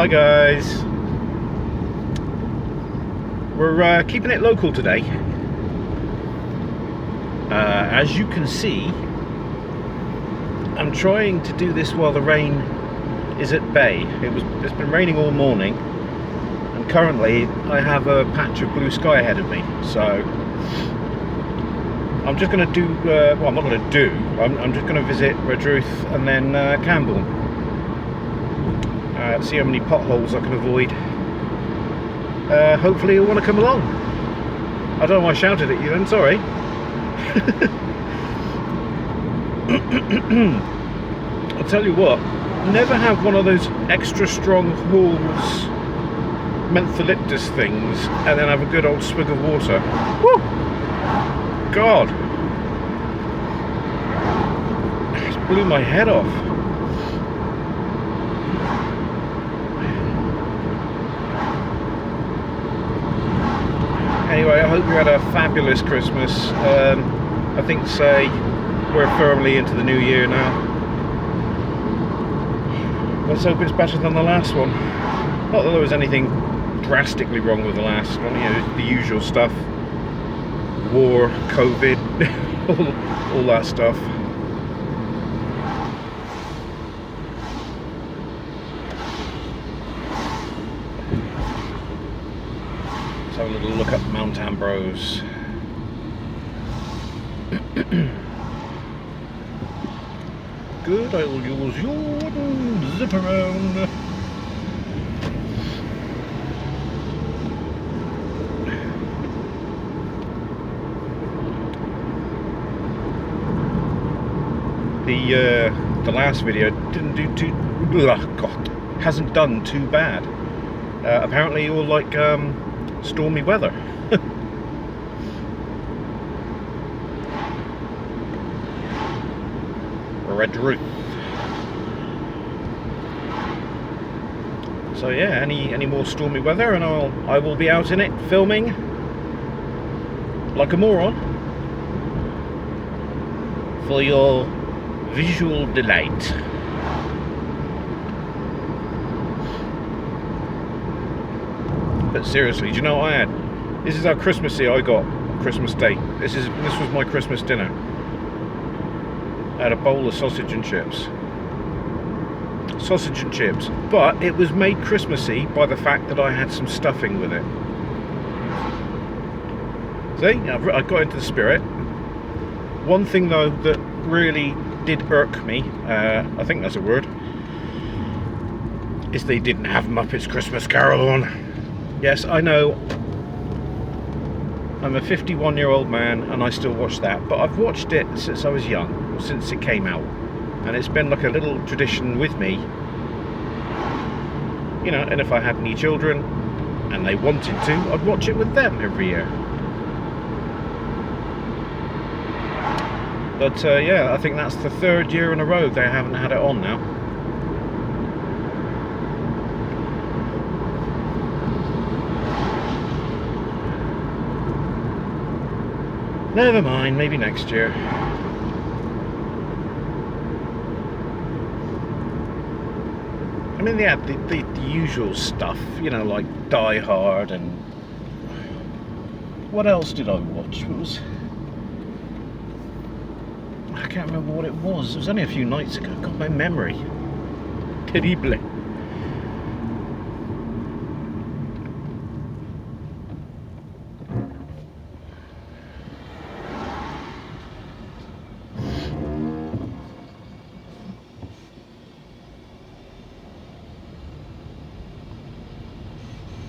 Hi guys, we're keeping it local today. As you can see, I'm trying to do this while the rain is at bay. It's been raining all morning, and currently I have a patch of blue sky ahead of me. So I'm just going to do, well, I'm not going to do, I'm just going to visit Redruth and then Camborne. See how many potholes I can avoid. Hopefully you'll want to come along. I don't know why I shouted at you then, sorry. I'll tell you what, never have one of those extra strong Halls mentholyptus things and then have a good old swig of water. Woo! God! It just blew my head off. Anyway, I hope you had a fabulous Christmas. I think we're firmly into the new year now. Let's hope it's better than the last one. Not that there was anything drastically wrong with the last one, you know, the usual stuff. War, COVID, all that stuff. Let's have a little look up Mount Ambrose. Good, I will use your zip around. The last video didn't do too, hasn't done too bad. Apparently you all like stormy weather. Redruth. So yeah, any more stormy weather and I will be out in it filming like a moron for your visual delight. But seriously, do you know what I had? This is how Christmassy I got on Christmas Day. This was my Christmas dinner. I had a bowl of sausage and chips. Sausage and chips, but it was made Christmassy by the fact that I had some stuffing with it. See, I got into the spirit. One thing though that really did irk me, I think that's a word, is they didn't have Muppets Christmas Carol on. Yes, I know, I'm a 51-year-old man and I still watch that, but I've watched it since I was young, since it came out, and it's been like a little tradition with me, you know, and if I had any children and they wanted to, I'd watch it with them every year. But yeah, I think that's the third year in a row they haven't had it on now. Never mind, maybe next year. I mean, they had the usual stuff, you know, like Die Hard and... What else did I watch? I can't remember what it was. It was only a few nights ago. God, my memory. Terrible.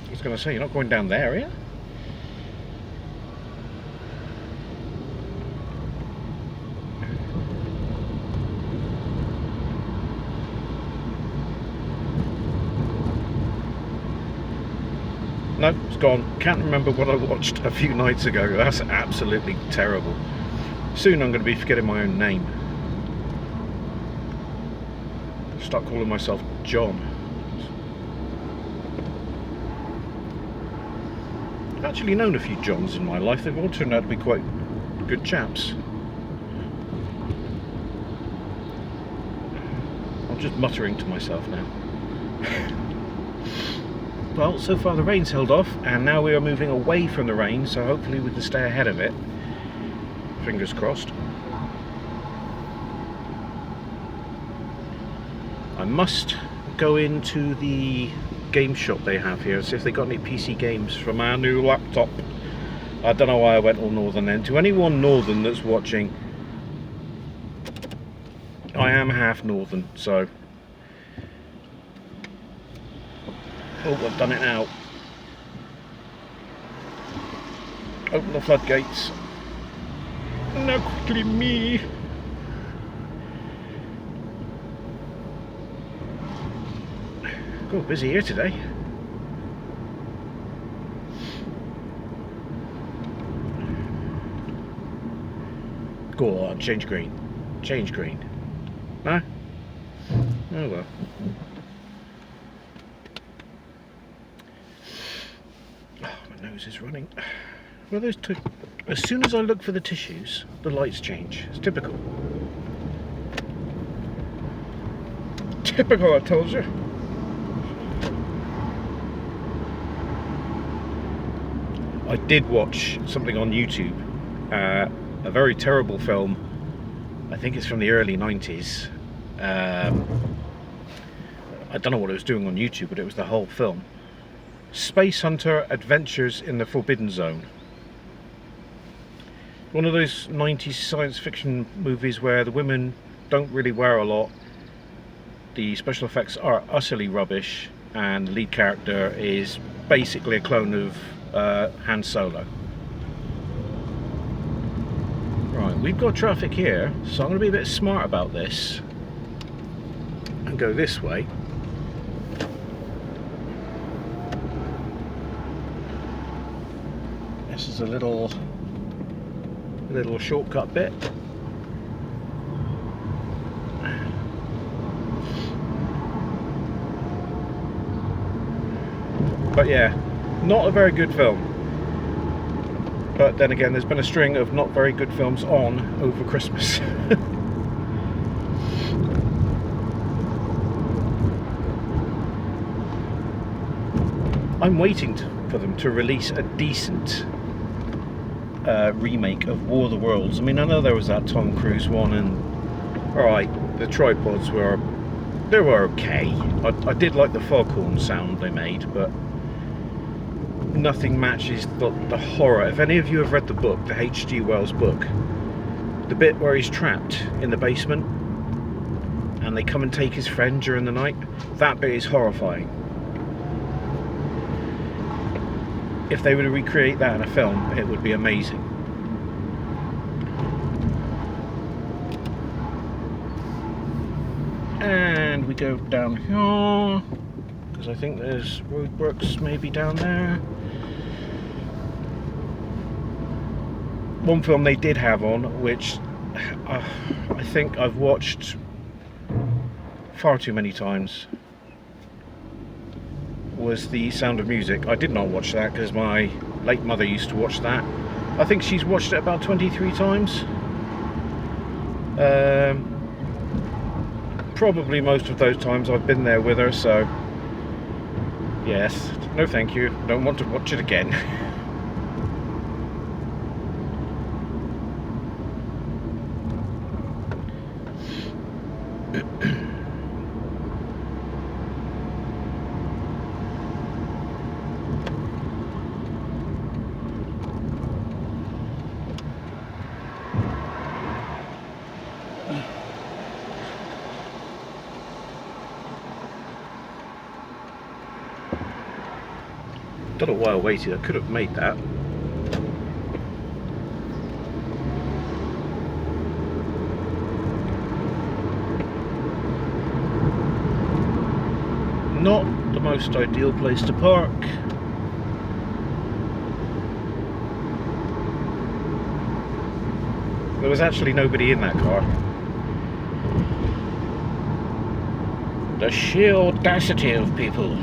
I was going to say, you're not going down there, are you? No, it's gone. Can't remember what I watched a few nights ago. That's absolutely terrible. Soon I'm going to be forgetting my own name. Start calling myself John. I've actually known a few Johns in my life. They've all turned out to be quite good chaps. I'm just muttering to myself now. Well, so far the rain's held off, and now we are moving away from the rain, so hopefully we can stay ahead of it. Fingers crossed. I must go into the game shop they have here and see if they got any PC games for my new laptop. I don't know why I went all northern then. To anyone northern that's watching, I am half northern, so... Oh, I've done it now. Open the floodgates. Now quickly me. Oh, busy here today. Go on, change green. Change green. No? Oh well. My nose is running. Well, those two. As soon as I look for the tissues, the lights change. It's typical. Typical, I told you. I did watch something on YouTube, a very terrible film. I think it's from the early 90s. I don't know what it was doing on YouTube, but it was the whole film. Space Hunter Adventures in the Forbidden Zone. One of those 90s science fiction movies where the women don't really wear a lot, the special effects are utterly rubbish, and the lead character is basically a clone of Han Solo. Right, we've got traffic here, so I'm going to be a bit smart about this and go this way. This is a little shortcut bit. But yeah, not a very good film. But then again, there's been a string of not very good films on over Christmas. I'm waiting for them to release a decent remake of War of the Worlds. I mean, I know there was that Tom Cruise one, and alright, the tripods were okay. I did like the foghorn sound they made, but nothing matches the horror. If any of you have read the book, the H.G. Wells book, the bit where he's trapped in the basement and they come and take his friend during the night, that bit is horrifying. If they were to recreate that in a film, it would be amazing. And we go down here, because I think there's roadworks maybe down there. One film they did have on, which I think I've watched far too many times, was The Sound of Music. I did not watch that because my late mother used to watch that. I think she's watched it about 23 times. Probably most of those times I've been there with her, so yes, no thank you, don't want to watch it again. Don't know why I waited, I could have made that. Not the most ideal place to park. There was actually nobody in that car. The sheer audacity of people.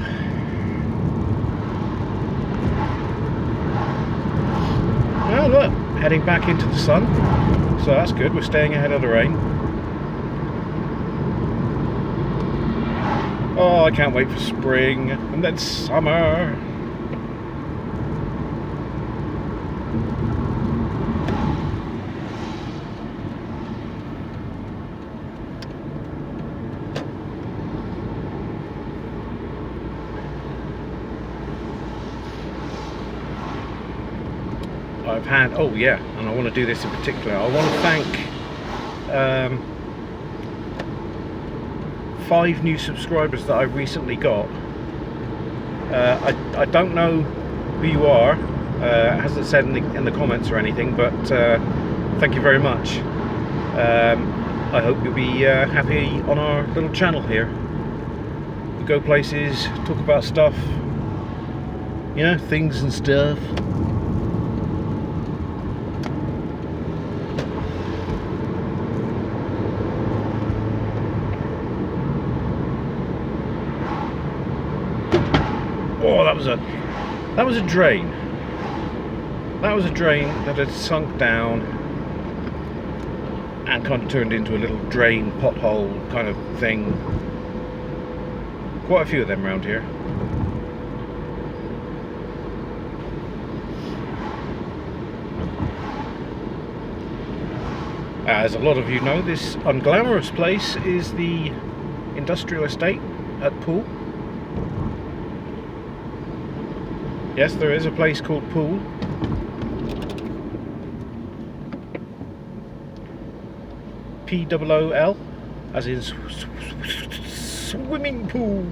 Oh look, heading back into the sun, so that's good, we're staying ahead of the rain. Oh, I can't wait for spring and then summer. I've had, oh yeah, and I want to do this in particular. I want to thank 5 new subscribers that I recently got. I don't know who you are. It hasn't said in the comments or anything, but thank you very much. I hope you'll be happy on our little channel here. We go places, talk about stuff, you know, things and stuff. Oh, that was a drain. That was a drain that had sunk down and kind of turned into a little drain pothole kind of thing. Quite a few of them around here. As a lot of you know, this unglamorous place is the industrial estate at Poole. Yes, there is a place called Poole. P-O-O-L, as in swimming pool.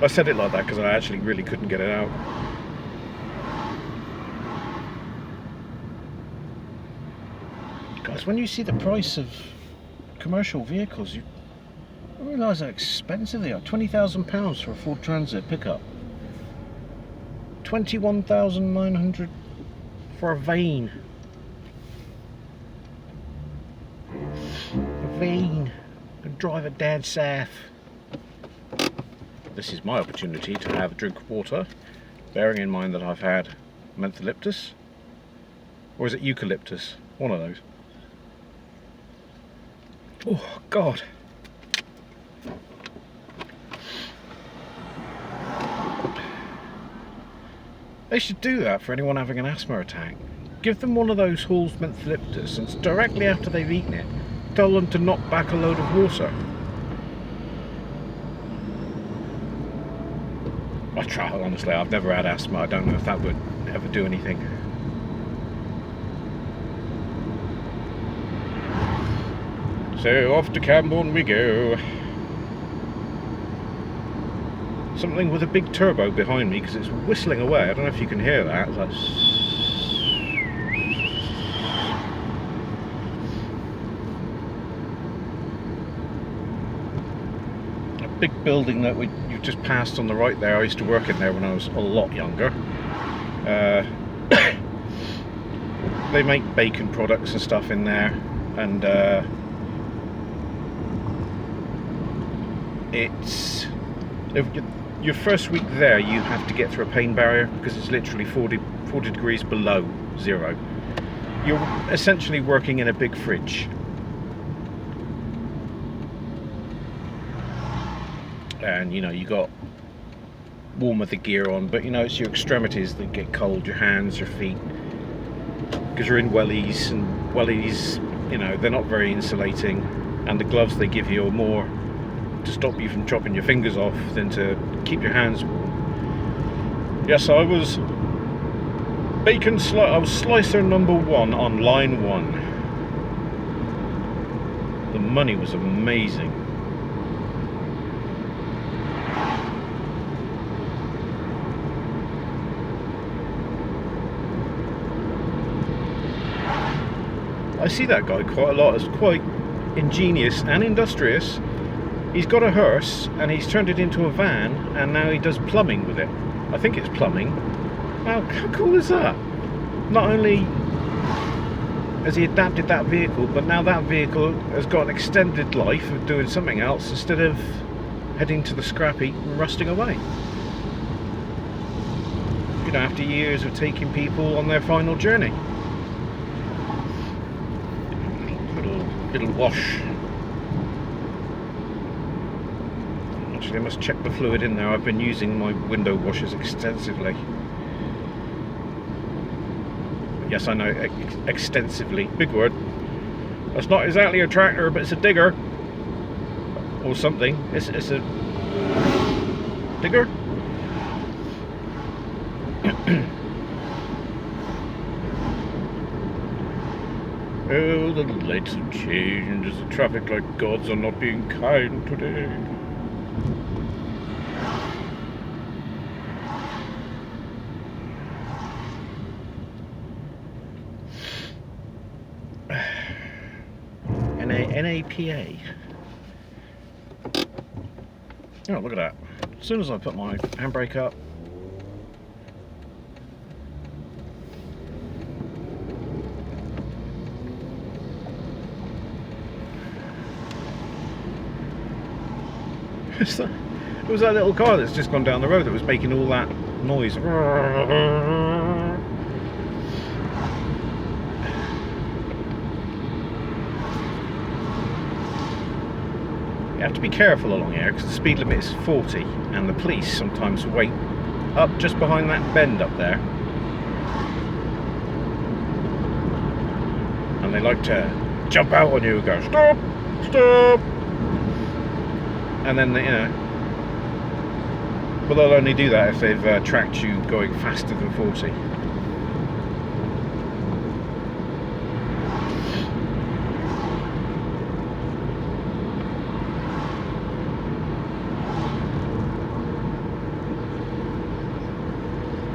I said it like that because I actually really couldn't get it out. Guys, when you see the price of commercial vehicles, you realise how expensive they are. £20,000 for a Ford Transit pickup. 21,900 for a Vane. A Vane. And drive it dead south. This is my opportunity to have a drink of water, bearing in mind that I've had mentholyptus, or is it eucalyptus? One of those. Oh God. They should do that for anyone having an asthma attack. Give them one of those Hall's mentholyptus, and directly after they've eaten it, tell them to knock back a load of water. I try, honestly, I've never had asthma. I don't know if that would ever do anything. So off to Camborne we go. Something with a big turbo behind me because it's whistling away. I don't know if you can hear that. It's like... a big building that you just passed on the right there. I used to work in there when I was a lot younger. They make bacon products and stuff in there, and it's... your first week there, you have to get through a pain barrier because it's literally 40 degrees below zero. You're essentially working in a big fridge. And you know, you got warm of the gear on, but you know, it's your extremities that get cold, your hands, your feet, because you're in wellies, and wellies, you know, they're not very insulating, and the gloves they give you are more to stop you from chopping your fingers off than to keep your hands warm. Yes, I was I was slicer number 1 on line 1. The money was amazing. I see that guy quite a lot. It's quite ingenious and industrious. He's got a hearse and he's turned it into a van, and now he does plumbing with it. I think it's plumbing. Now, how cool is that? Not only has he adapted that vehicle, but now that vehicle has got an extended life of doing something else instead of heading to the scrap heap and rusting away. You know, after years of taking people on their final journey. Little wash. actually. I must check the fluid in there. I've been using my window washers extensively. Yes, I know, extensively. Big word. That's not exactly a tractor, but it's a digger. Or something. It's a digger? Oh, the lights have changed as the traffic light gods are not being kind today. NAPA. Oh, look at that. As soon as I put my handbrake up, it was that little car that's just gone down the road that was making all that noise. You have to be careful along here because the speed limit is 40 and the police sometimes wait up just behind that bend up there, and they like to jump out on you and go stop, stop, and then they, but they'll only do that if they've tracked you going faster than 40.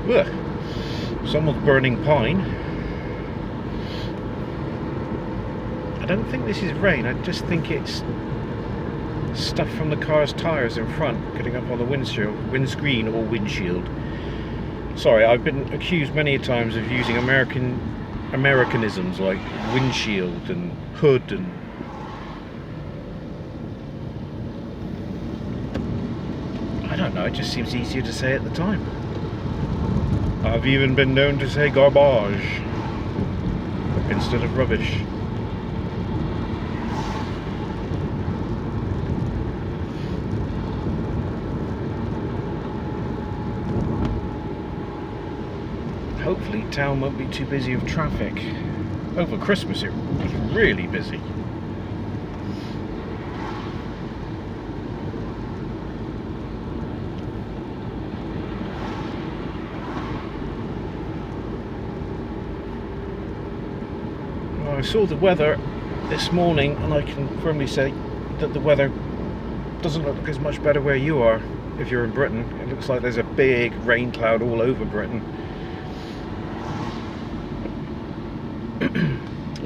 Ugh. Someone's burning pine. I don't think this is rain, I just think it's stuff from the car's tyres in front getting up on the windscreen or windshield. Sorry, I've been accused many times of using Americanisms like windshield and hood and I don't know, it just seems easier to say at the time. I've even been known to say garbage instead of rubbish. Hopefully town won't be too busy with traffic. Over Christmas it was really busy. I saw the weather this morning and I can firmly say that the weather doesn't look as much better where you are if you're in Britain. It looks like there's a big rain cloud all over Britain.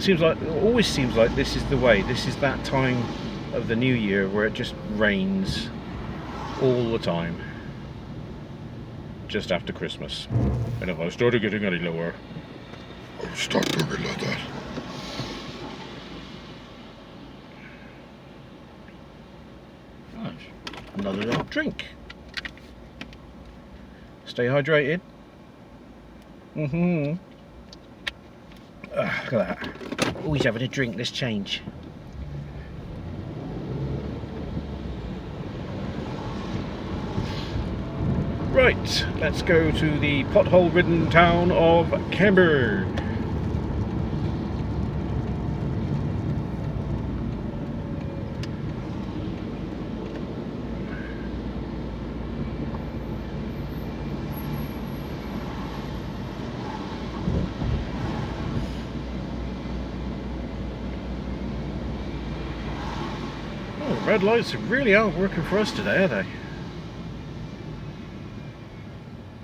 It always seems like this is the way. This is that time of the new year where it just rains all the time. Just after Christmas. And if I started getting any lower, I'll stop talking like that. Another little drink. Stay hydrated. Look at that. Always having a drink, let's change. Right, let's go to the pothole-ridden town of Camborne. Red lights really aren't working for us today, are they?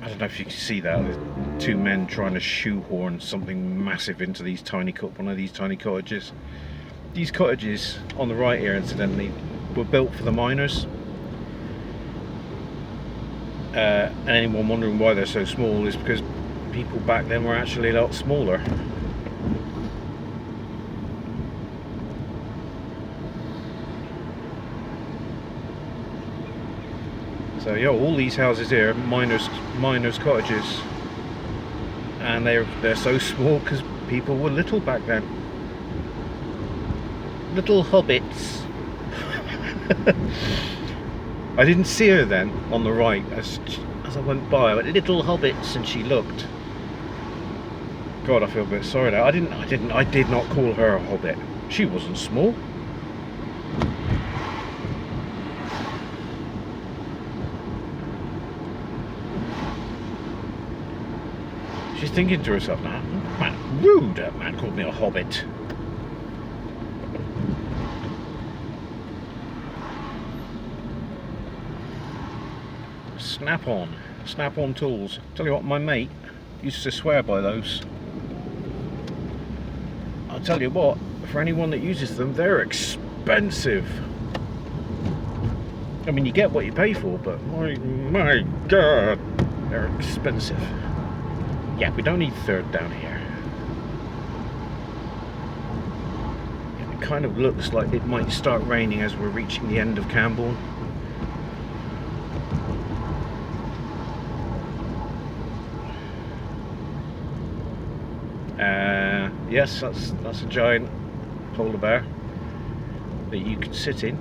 I don't know if you can see that. There's two men trying to shoehorn something massive into one of these tiny cottages. These cottages on the right here, incidentally, were built for the miners. And anyone wondering why they're so small is because people back then were actually a lot smaller. So yeah, all these houses here, miners' cottages, and they're so small because people were little back then. Little hobbits. I didn't see her then on the right as I went by. I went, little hobbits, and she looked. God, I feel a bit sorry now. I did not call her a hobbit. She wasn't small. She's thinking to herself now, man, rude, that man called me a hobbit. Snap-on tools. Tell you what, my mate used to swear by those. I'll tell you what, for anyone that uses them, they're expensive. I mean, you get what you pay for, but my God, they're expensive. Yeah, we don't need third down here. It kind of looks like it might start raining as we're reaching the end of Camborne. Yes, that's a giant polar bear that you can sit in.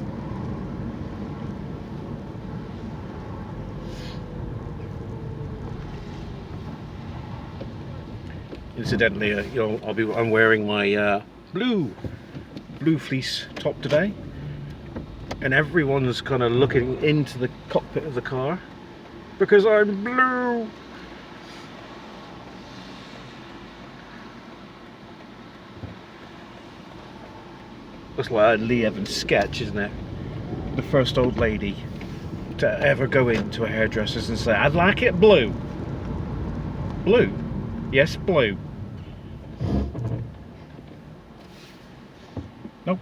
Incidentally, I'm wearing my blue fleece top today, and everyone's kind of looking into the cockpit of the car because I'm blue. Looks like a Lee Evans sketch, isn't it? The first old lady to ever go into a hairdresser's and say, "I'd like it blue." Blue? Yes, blue. Nope.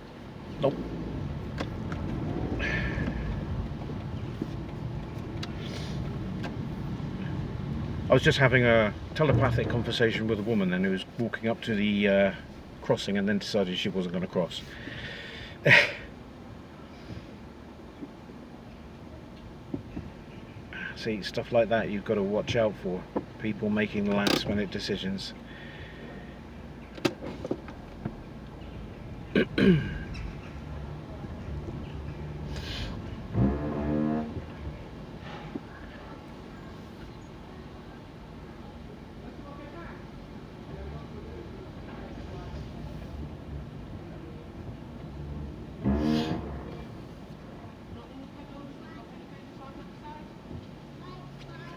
Nope. I was just having a telepathic conversation with a woman then who was walking up to the crossing and then decided she wasn't going to cross. See, stuff like that you've got to watch out for. People making last minute decisions.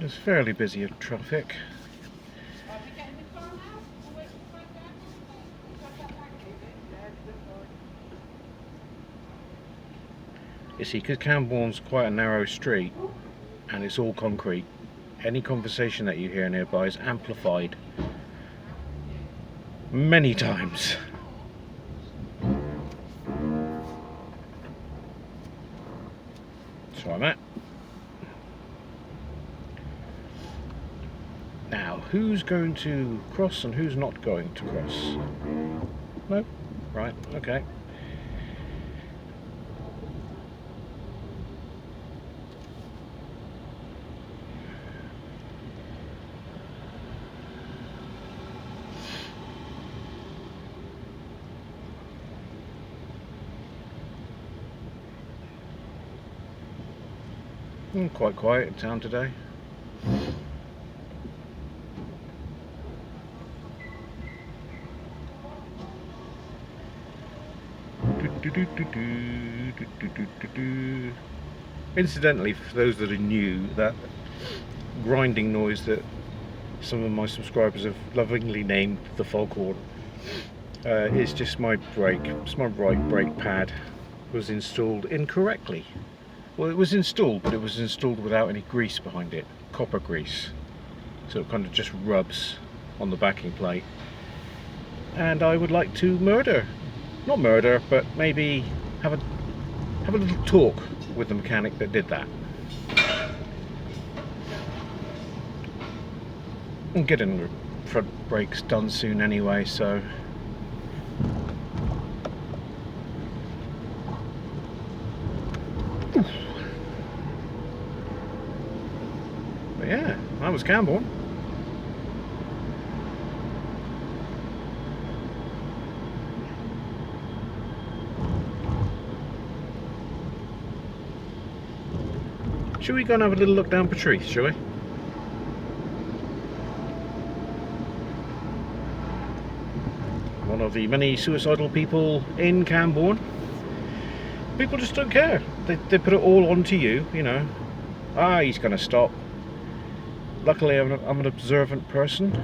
It's fairly busy of traffic. You see, because Camborne's quite a narrow street and it's all concrete, any conversation that you hear nearby is amplified many times. That's where I'm at. Now, who's going to cross and who's not going to cross? No? Right, okay. Quite quiet in town today. Incidentally, for those that are new, that grinding noise that some of my subscribers have lovingly named the foghorn is just my brake. It's my right brake pad was installed incorrectly. Well, it was installed, but it was installed without any grease behind it, copper grease. So it kind of just rubs on the backing plate. And I would like to not murder, but maybe have a little talk with the mechanic that did that. I'm getting the front brakes done soon anyway, so but yeah, that was Camborne. Shall we go and have a little look down Portreath, shall we? One of the many suicidal people in Camborne. People just don't care. They put it all onto you, you know. Ah, he's going to stop. Luckily, I'm an observant person.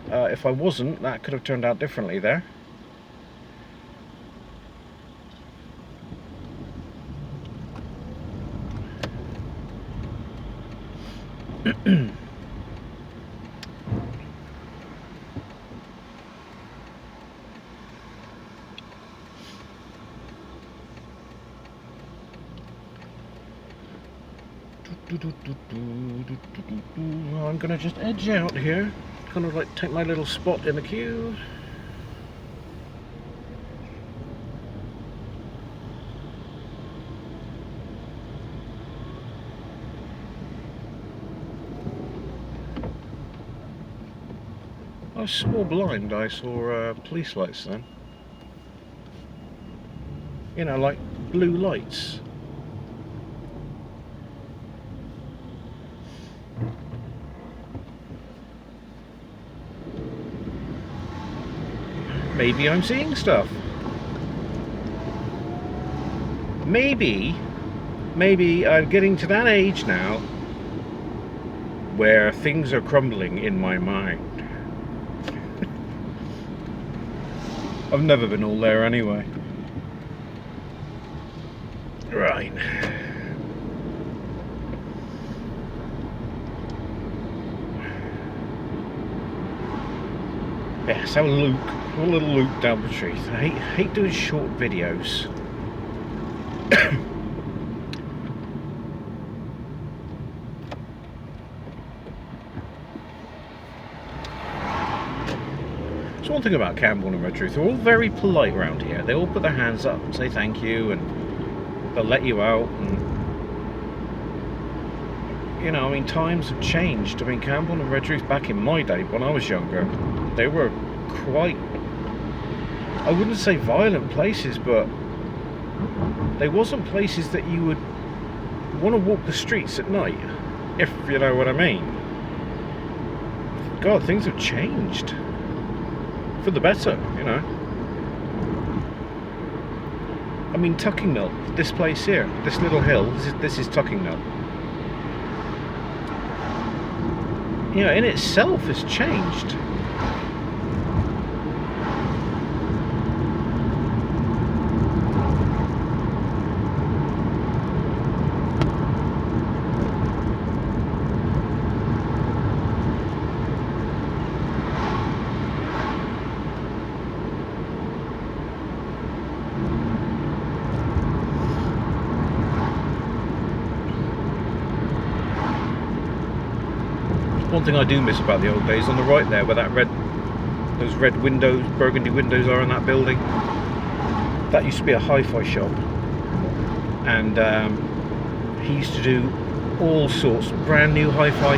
If I wasn't, that could have turned out differently there. I'm gonna just edge out here, kind of like take my little spot in the queue. I was small blind, I saw police lights then. You know, like blue lights. Maybe I'm seeing stuff. Maybe I'm getting to that age now where things are crumbling in my mind. I've never been all there anyway. Right. Yeah, let's have a look. A little loop down the street. I hate doing short videos. So one thing about Camborne and Redruth, they're all very polite around here. They all put their hands up and say thank you, and they'll let you out. And you know, I mean, times have changed. I mean, Camborne and Redruth back in my day, when I was younger, they were quite, I wouldn't say violent places, but they wasn't places that you would want to walk the streets at night, if you know what I mean. God, things have changed for the better, you know. I mean, Tuckingnell, this place here, this little hill, this is Tuckingnell. You know, in itself has changed. One thing I do miss about the old days, on the right there, where those red windows, burgundy windows are in that building, that used to be a hi-fi shop, and he used to do all sorts, brand new hi-fi.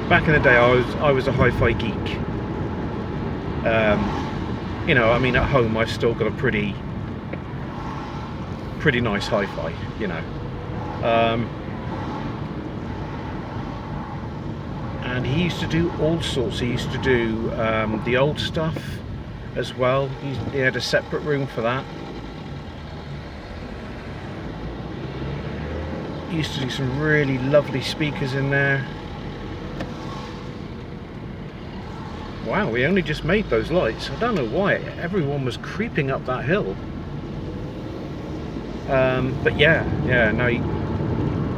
Back in the day, I was a hi-fi geek. You know, I mean, at home I've still got a pretty nice hi-fi, you know. And he used to do all sorts. He used to do the old stuff as well. He had a separate room for that. He used to do some really lovely speakers in there. Wow, we only just made those lights. I don't know why everyone was creeping up that hill. But yeah, no,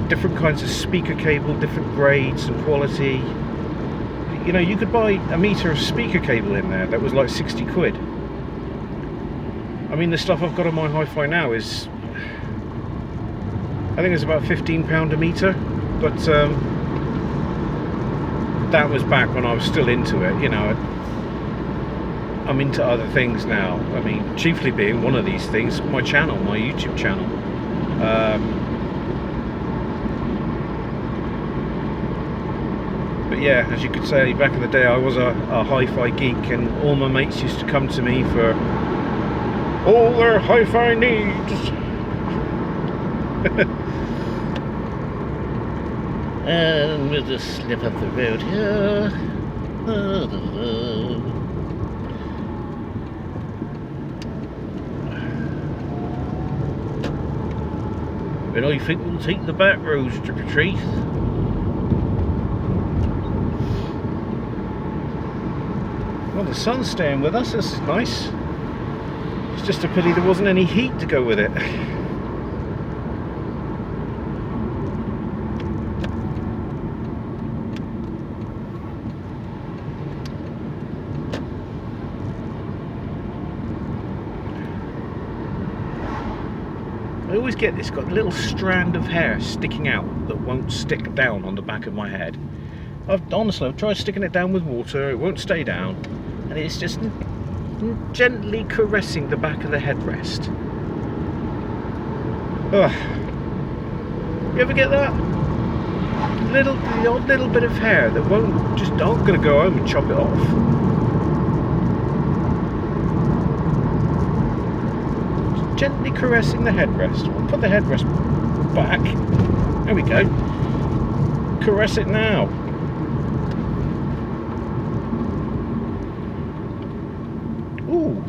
different kinds of speaker cable, different grades and quality. You know, you could buy a meter of speaker cable in there that was like 60 quid. I mean, the stuff I've got on my hi-fi now is, I think it's about £15 a meter, but that was back when I was still into it, you know. I'm into other things now. I mean, chiefly being one of these things, my channel, my YouTube channel. But yeah, as you could say, back in the day I was a hi-fi geek, and all my mates used to come to me for all their hi-fi needs. And we'll just slip up the road here. But I think we'll take the back roads to Portreath. Well, the sun's staying with us, this is nice. It's just a pity there wasn't any heat to go with it. I always get this, got a little strand of hair sticking out that won't stick down on the back of my head. I've tried sticking it down with water, it won't stay down, and it's just gently caressing the back of the headrest. Ugh. You ever get that? The odd little bit of hair that won't, just aren't going to go home and chop it off. Gently caressing the headrest. We'll put the headrest back. There we go. Caress it now. Ooh.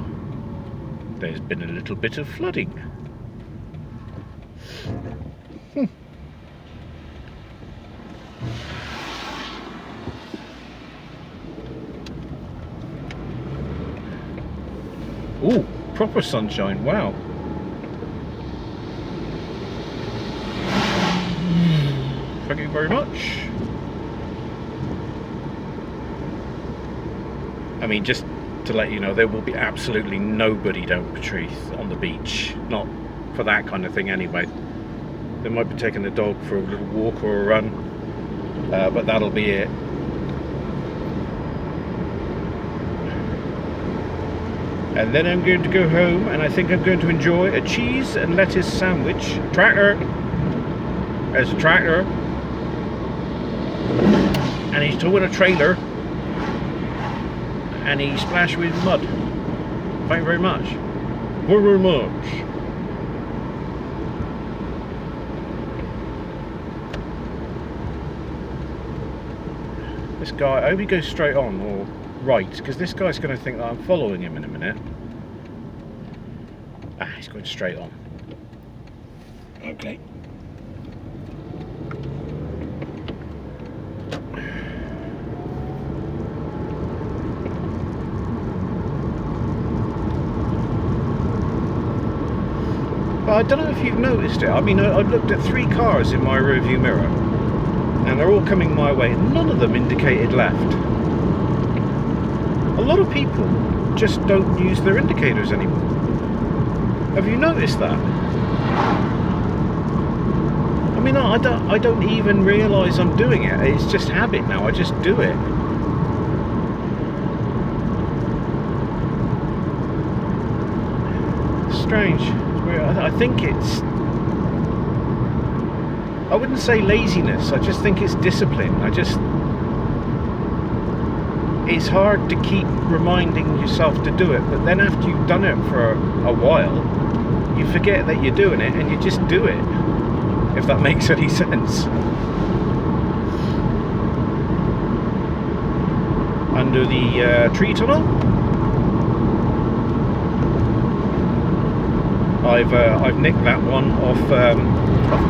There's been a little bit of flooding. Ooh, proper sunshine, wow. Thank you very much. I mean, just to let you know, there will be absolutely nobody down Portreath on the beach. Not for that kind of thing anyway. They might be taking the dog for a little walk or a run, but that'll be it. And then I'm going to go home, and I think I'm going to enjoy a cheese and lettuce sandwich. Tractor! There's a tractor. And he's towing a trailer. And he splashed with mud. Thank you very much. Very, very much. This guy, I hope he goes straight on or right, because this guy's going to think that I'm following him in a minute. Ah, he's going straight on. Okay. Well, I don't know if you've noticed it. I mean, I've looked at 3 cars in my rearview mirror, and they're all coming my way, and none of them indicated left. A lot of people just don't use their indicators anymore. Have you noticed that? I mean, I don't even realise I'm doing it. It's just habit now. I just do it. Strange. I think it's, I wouldn't say laziness, I just think it's discipline. It's hard to keep reminding yourself to do it, but then after you've done it for a while, you forget that you're doing it and you just do it, if that makes any sense. Under the tree tunnel. I've nicked that one off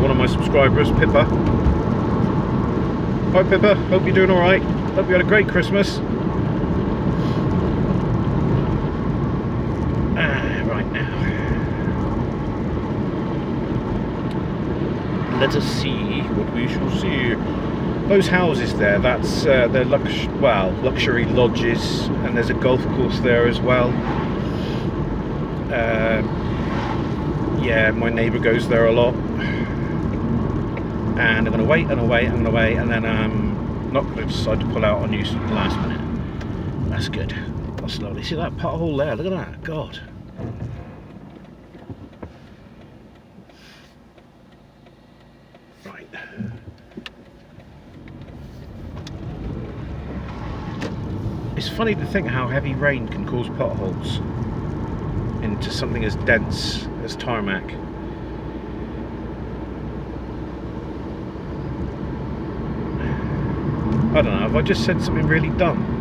one of my subscribers, Pippa. Hi Pippa, hope you're doing alright. Hope you had a great Christmas. Right now. Let us see what we shall see. Those houses there, that's they're luxury lodges, and there's a golf course there as well. Yeah, my neighbour goes there a lot, and I'm going to wait and wait and wait, and then I'm not going to decide to pull out on you last minute. That's good. That's lovely. See that pothole there? Look at that. God. Right. It's funny to think how heavy rain can cause potholes into something as dense as tarmac. I don't know, have I just said something really dumb?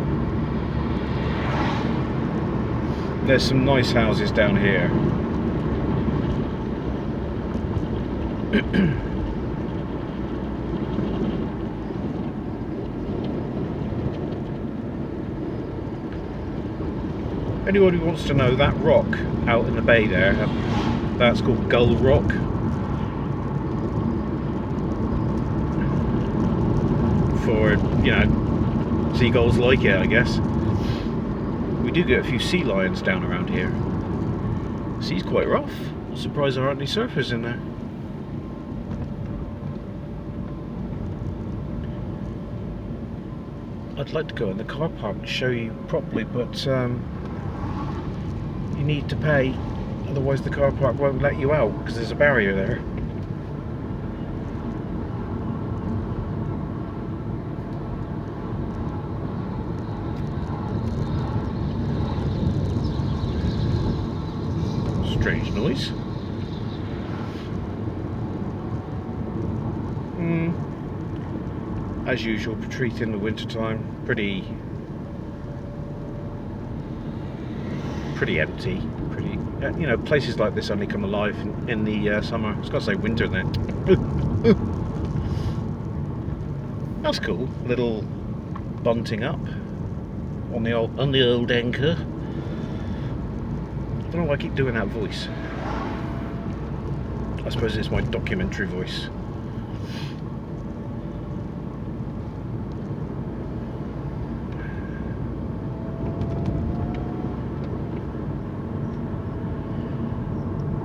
There's some nice houses down here. Anyone who wants to know, that rock out in the bay there, that's called Gull Rock. For, you know, seagulls like it, I guess. We do get a few sea lions down around here. Sea's quite rough. I'm surprised there aren't any surfers in there. I'd like to go in the car park and show you properly, but you need to pay, otherwise the car park won't let you out because there's a barrier there. Strange noise. As usual, portreath in the winter time, pretty empty. Pretty, you know, places like this only come alive in the summer. I was going to say winter then. That's cool. Little bunting up on the old anchor. I don't know why I keep doing that voice. I suppose it's my documentary voice.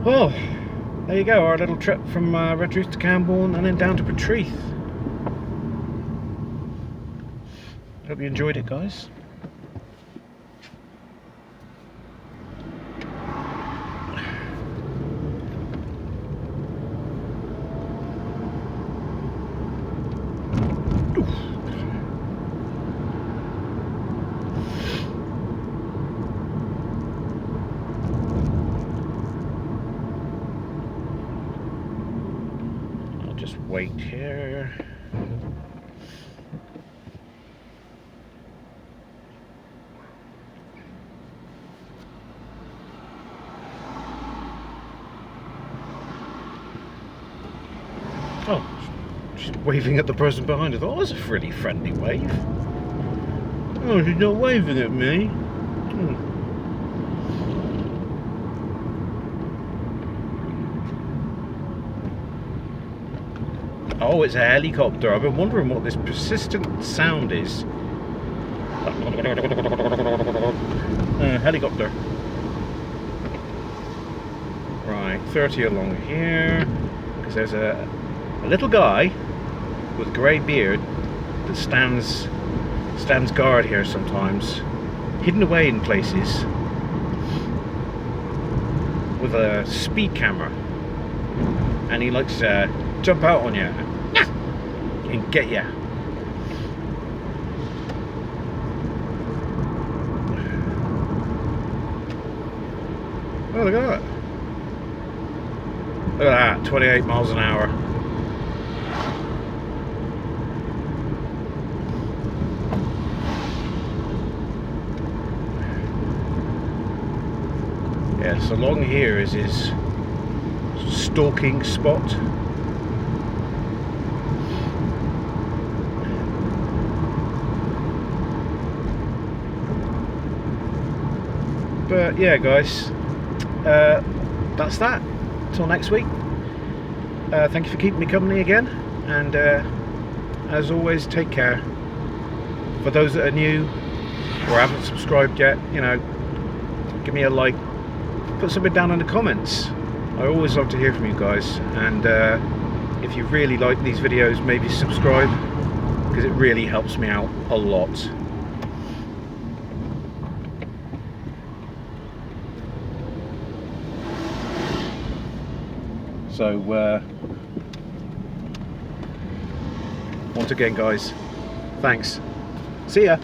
Oh, there you go, our little trip from Redruth to Camborne and then down to Portreath. Hope you enjoyed it, guys. Just wait here. Oh, she's waving at the person behind her. Oh, that's a really friendly wave. Oh, she's not waving at me. Oh, it's a helicopter. I've been wondering what this persistent sound is. Helicopter. Right, 30 along here. Because there's a little guy with a grey beard that stands guard here sometimes, hidden away in places with a speed camera, and he likes to jump out on you and get you. Oh, look at that. Look at that, 28 miles an hour. Yeah, so along here is his stalking spot. But yeah, guys, that's that. Till next week. Thank you for keeping me company again, and as always, take care. For those that are new or haven't subscribed yet, you know, give me a like, put something down in the comments. I always love to hear from you guys, and if you really like these videos, maybe subscribe, because it really helps me out a lot. So once again, guys, thanks. See ya.